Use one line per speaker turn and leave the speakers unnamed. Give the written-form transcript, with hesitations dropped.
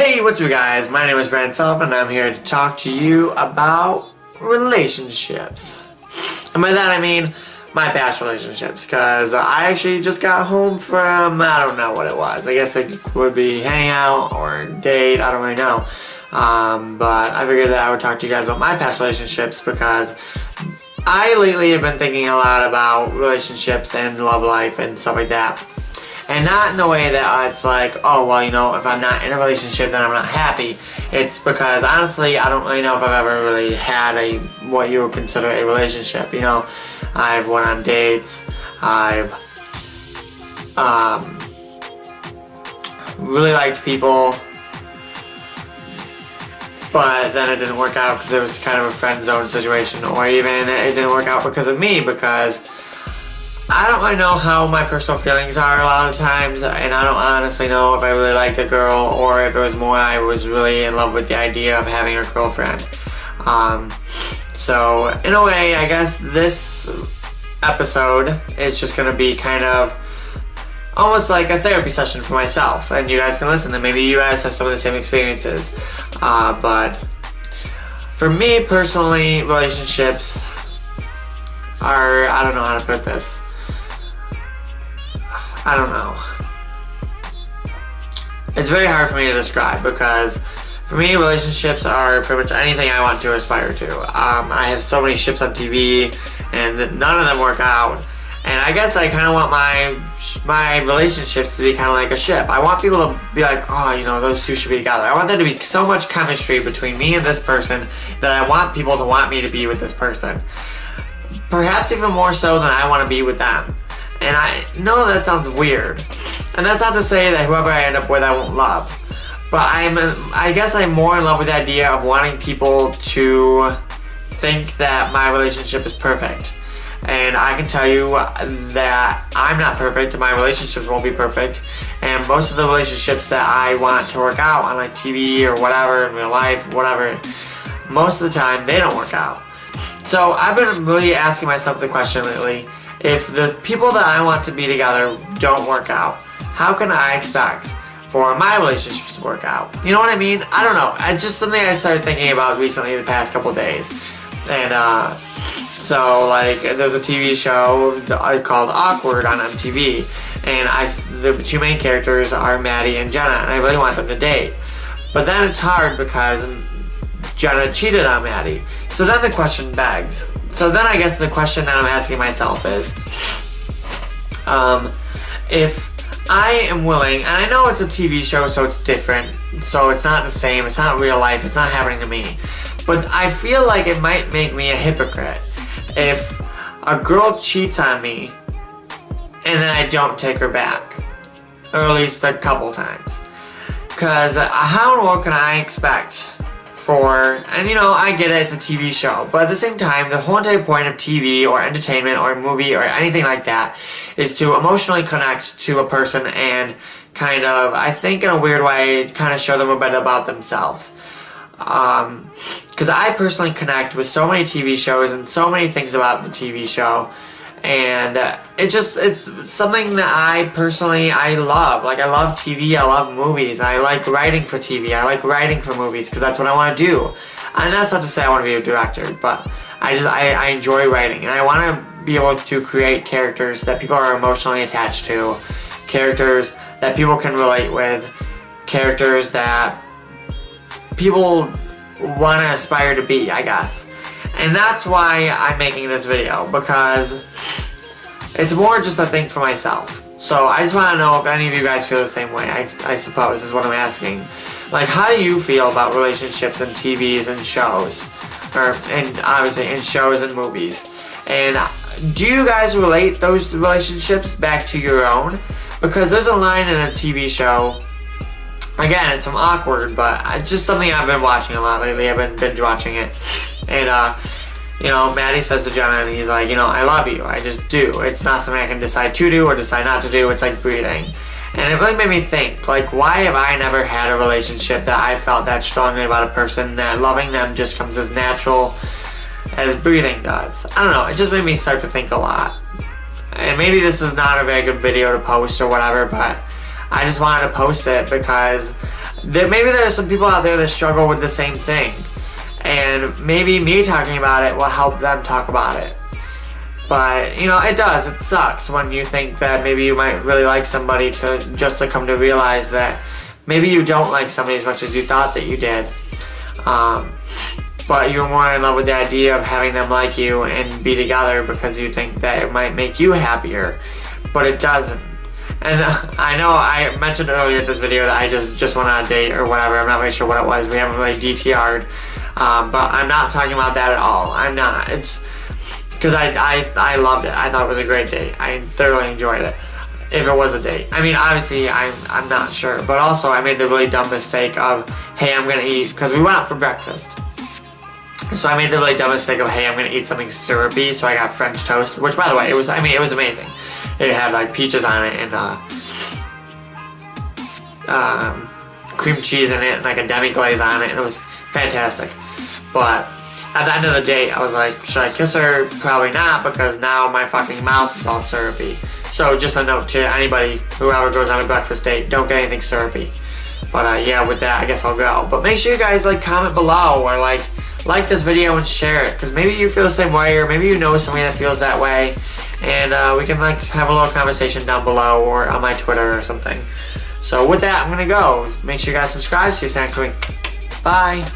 Hey, what's up guys? My name is Sullivan and I'm here to talk to you about relationships. And by that I mean my past relationships, because I actually just got home from, I don't know what it was. I guess it would be hang out or date, I don't really know. But I figured that I would talk to you guys about my past relationships because I lately have been thinking a lot about relationships and love life and stuff like that. And not in the way that it's like, oh, well, you know, if I'm not in a relationship, then I'm not happy. It's because, honestly, I don't really know if I've ever really had what you would consider a relationship, you know. I've went on dates, I've really liked people, but then it didn't work out because it was kind of a friend zone situation, or even it didn't work out because of me, because I don't really know how my personal feelings are a lot of times, and I don't honestly know if I really liked a girl or if it was more I was really in love with the idea of having a girlfriend. So in a way, I guess this episode is just going to be kind of almost like a therapy session for myself, and you guys can listen and maybe you guys have some of the same experiences. But for me personally, relationships are, I don't know how to put this. I don't know. It's very hard for me to describe because for me, relationships are pretty much anything I want to aspire to. I have so many ships on TV and none of them work out. And I guess I kind of want my relationships to be kind of like a ship. I want people to be like, oh, you know, those two should be together. I want there to be so much chemistry between me and this person that I want people to want me to be with this person. Perhaps even more so than I want to be with them. And I know that sounds weird. And that's not to say that whoever I end up with I won't love. But I guess I'm more in love with the idea of wanting people to think that my relationship is perfect. And I can tell you that I'm not perfect and my relationships won't be perfect. And most of the relationships that I want to work out on like TV or whatever, in real life, whatever, most of the time they don't work out. So I've been really asking myself the question lately, if the people that I want to be together don't work out, how can I expect for my relationships to work out? You know what I mean? I don't know. It's just something I started thinking about recently the past couple days. And so like there's a TV show called Awkward on MTV, and the two main characters are Maddie and Jenna, and I really want them to date. But then it's hard because Jenna cheated on Maddie. So then the question begs. So then I guess the question that I'm asking myself is, if I am willing, and I know it's a TV show so it's different, so it's not the same, it's not real life, it's not happening to me, but I feel like it might make me a hypocrite if a girl cheats on me and then I don't take her back, or at least a couple times. Because how in the world can I expect and you know, I get it, it's a TV show, but at the same time, the whole entire point of TV or entertainment or movie or anything like that is to emotionally connect to a person and kind of, I think in a weird way, kind of show them a bit about themselves. Because I personally connect with so many TV shows and so many things about the TV show, and it's something that I love. Like, I love TV, I love movies, I like writing for TV, I like writing for movies because that's what I want to do. And that's not to say I want to be a director, but I enjoy writing, and I want to be able to create characters that people are emotionally attached to, characters that people can relate with, characters that people want to aspire to be, I guess. And that's why I'm making this video, because it's more just a thing for myself. So I just want to know if any of you guys feel the same way, I suppose, is what I'm asking. Like, how do you feel about relationships in TVs and shows? And obviously in shows and movies. And do you guys relate those relationships back to your own? Because there's a line in a TV show, again, it's from Awkward, but it's just something I've been watching a lot lately. I've been binge watching it. And, you know, Maddie says to Jenna, and he's like, you know, I love you. I just do. It's not something I can decide to do or decide not to do. It's like breathing. And it really made me think, like, why have I never had a relationship that I felt that strongly about a person, that loving them just comes as natural as breathing does? I don't know. It just made me start to think a lot. And maybe this is not a very good video to post or whatever, but I just wanted to post it because maybe there's some people out there that struggle with the same thing. And maybe me talking about it will help them talk about it. But, you know, it sucks when you think that maybe you might really like somebody to come to realize that maybe you don't like somebody as much as you thought that you did. But you're more in love with the idea of having them like you and be together because you think that it might make you happier, but it doesn't. And I know I mentioned earlier in this video that I just went on a date or whatever. I'm not really sure what it was. We haven't really DTR'd, but I'm not talking about that at all. I'm not. It's because I loved it. I thought it was a great date. I thoroughly enjoyed it. If it was a date. I mean, obviously, I'm not sure. But also, I made the really dumb mistake of, hey, I'm going to eat, because we went out for breakfast. So I made the really dumb mistake of, hey, I'm going to eat something syrupy. So I got French toast, which, by the way, it was amazing. It had, like, peaches on it and cream cheese in it and, like, a demi-glaze on it. And it was fantastic. But at the end of the date, I was like, should I kiss her? Probably not, because now my fucking mouth is all syrupy. So just a note to anybody, whoever goes on a breakfast date, don't get anything syrupy. But yeah, with that, I guess I'll go. But make sure you guys like comment below or like this video and share it, because maybe you feel the same way, or maybe you know somebody that feels that way, and we can like have a little conversation down below or on my Twitter or something. So with that, I'm gonna go. Make sure you guys subscribe. See you next week. Bye.